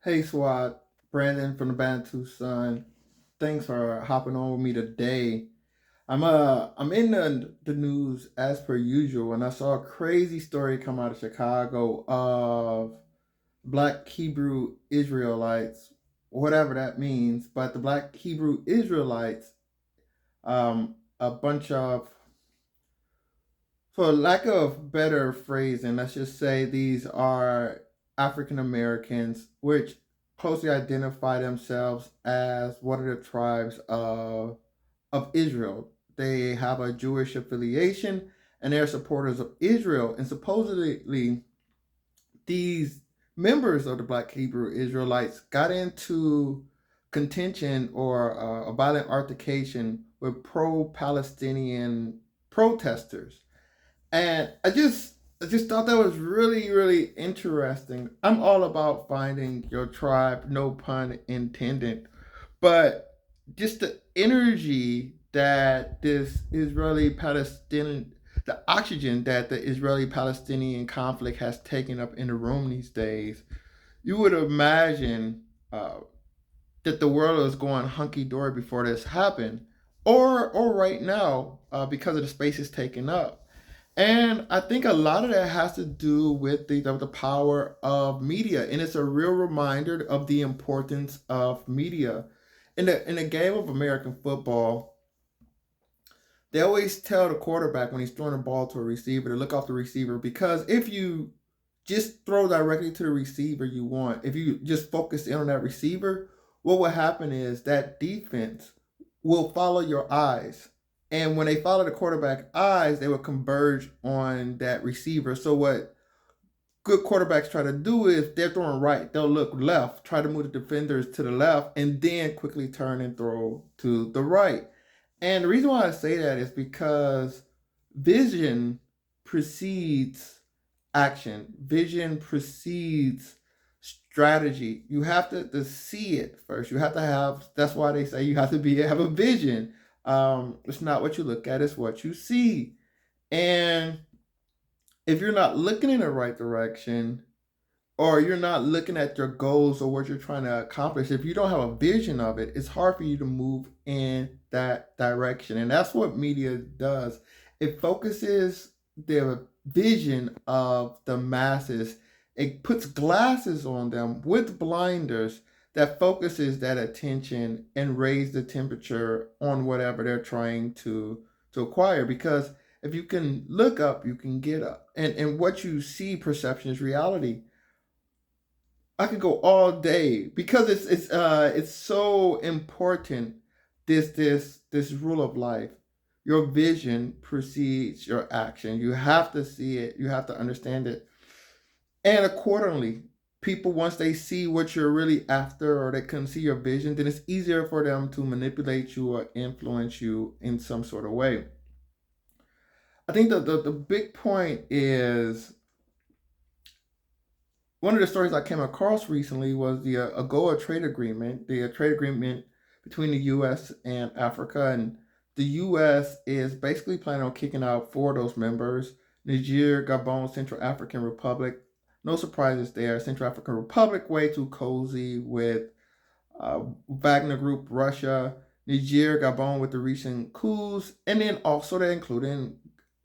Hey SWAT, Brandon from the Bantu Sun. Thanks for hopping on with me today. I'm in the news as per usual, and I saw a crazy story come out of Chicago of Black Hebrew Israelites, whatever that means. But the Black Hebrew Israelites, a bunch of, for lack of better phrasing, let's just say these are African Americans, which closely identify themselves as one of the tribes of Israel. They have a Jewish affiliation and they're supporters of Israel. And supposedly, these members of the Black Hebrew Israelites got into contention or a violent altercation with pro Palestinian protesters, and I just thought that was really interesting. I'm all about finding your tribe, no pun intended. But just the energy that this Israeli Palestinian, the oxygen that the Israeli Palestinian conflict has taken up in the room these days, you would imagine that the world is going hunky dory before this happened, or right now because of the space it's taken up. And I think a lot of that has to do with the power of media, and it's a real reminder of the importance of media. In the game of American football, they always tell the quarterback when he's throwing a ball to a receiver to look off the receiver, because if you just throw directly to the receiver you want, if you just focus in on that receiver, what will happen is that defense will follow your eyes. And when they follow the quarterback eyes, they will converge on that receiver. So what good quarterbacks try to do is they're throwing right, they'll look left, try to move the defenders to the left, and then quickly turn and throw to the right. And the reason why I say that is because vision precedes action. Vision precedes strategy. You have to see it first. You have to have. That's why they say you have to have a vision. It's not what you look at; it's what you see. And if you're not looking in the right direction, or you're not looking at your goals or what you're trying to accomplish, if you don't have a vision of it, it's hard for you to move in that direction. And that's what media does. It focuses the vision of the masses. It puts glasses on them with blinders that focuses that attention and raise the temperature on whatever they're trying to acquire. Because if you can look up, you can get up. And what you see, perception is reality. I could go all day because it's so important. This rule of life. Your vision precedes your action. You have to see it. You have to understand it, and accordingly, people, once they see what you're really after, or they can see your vision, then it's easier for them to manipulate you or influence you in some sort of way. I think the big point is, one of the stories I came across recently was the AGOA trade agreement, the trade agreement between the U.S. and Africa. And the U.S. is basically planning on kicking out four of those members: Niger, Gabon, Central African Republic. No surprises there. Central African Republic, way too cozy with Wagner Group, Russia. Niger, Gabon with the recent coups. And then also they're including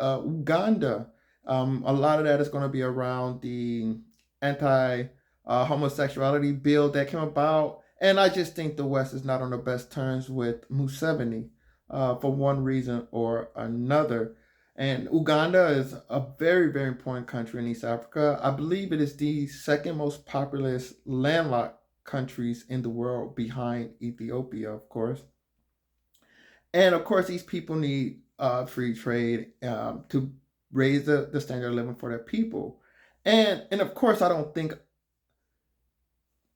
Uganda. A lot of that is going to be around the anti homosexuality bill that came about. And I just think the West is not on the best terms with Museveni for one reason or another. And Uganda is a very important country in East Africa. I believe it is the second most populous landlocked countries in the world, behind Ethiopia, of course. And of course, these people need free trade to raise the standard of living for their people. And of course, I don't think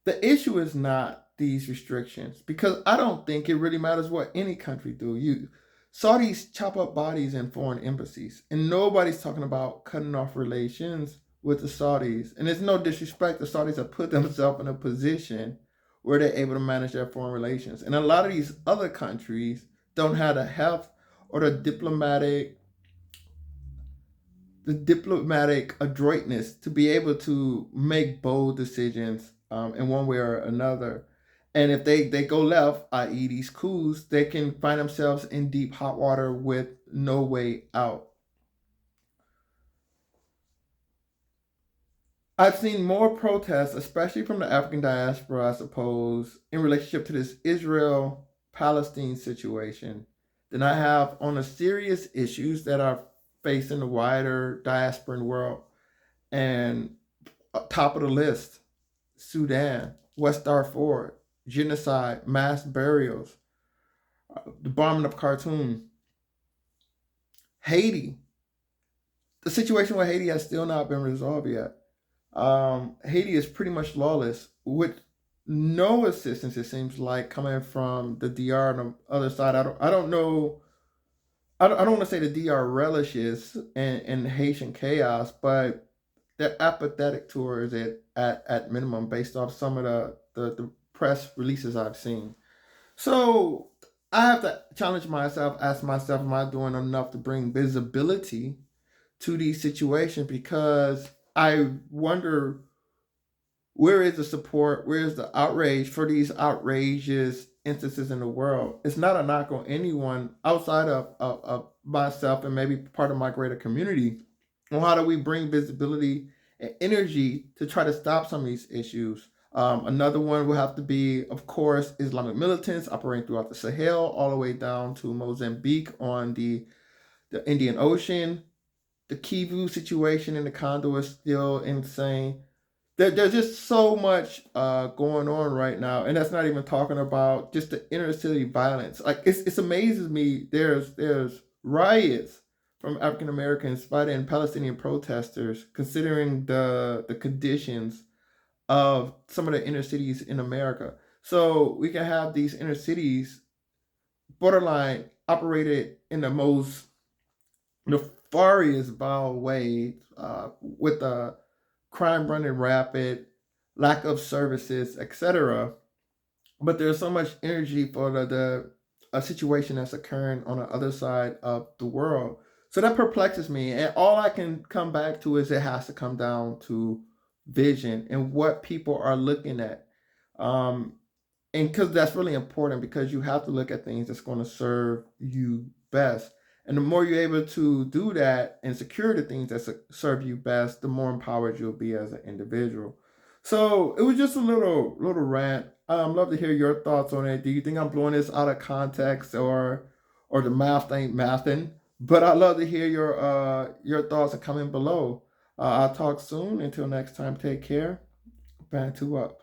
the issue is not these restrictions, because I don't think it really matters what any country do. You Saudis chop up bodies in foreign embassies, and nobody's talking about cutting off relations with the Saudis. And it's no disrespect, the Saudis have put themselves in a position where they're able to manage their foreign relations. And a lot of these other countries don't have the health or the diplomatic adroitness to be able to make bold decisions in one way or another. And if they go left, i.e., these coups, they can find themselves in deep hot water with no way out. I've seen more protests, especially from the African diaspora, I suppose, in relationship to this Israel Palestine situation than I have on the serious issues that are facing the wider diasporan world. And top of the list, Sudan, West Darfur, genocide, mass burials, the bombing of Khartoum, Haiti. The situation with Haiti has still not been resolved yet. Haiti is pretty much lawless with no assistance. It seems like coming from the DR on the other side. I don't know. I don't want to say the DR relishes in Haitian chaos, but they're apathetic towards it at minimum, based off some of the press releases I've seen. So I have to challenge myself, ask myself, am I doing enough to bring visibility to these situations? Because I wonder, where is the support? Where is the outrage for these outrageous instances in the world? It's not a knock on anyone outside of myself and maybe part of my greater community. On how do we bring visibility and energy to try to stop some of these issues? Another one will have to be, of course, Islamic militants operating throughout the Sahel, all the way down to Mozambique on the Indian Ocean. The Kivu situation in the Congo is still insane. There's just so much going on right now, and that's not even talking about just the inner city violence. Like it's amazes me. There's riots from African Americans fighting Palestinian protesters, considering the conditions of some of the inner cities in America. So we can have these inner cities borderline operated in the most nefarious, vile way, with crime running rapid, lack of services, etc. But there's so much energy for the a situation that's occurring on the other side of the world. So that perplexes me, and all I can come back to is it has to come down to vision and what people are looking at. Um, and because that's really important, because you have to look at things that's going to serve you best, and the more you're able to do that and secure the things that serve you best, the more empowered you'll be as an individual. So it was just a little rant. Love to hear your thoughts on it. Do you think I'm blowing this out of context, or the math ain't mathing? But I'd love to hear your thoughts and comment below. I'll talk soon. Until next time, take care. Bantu up.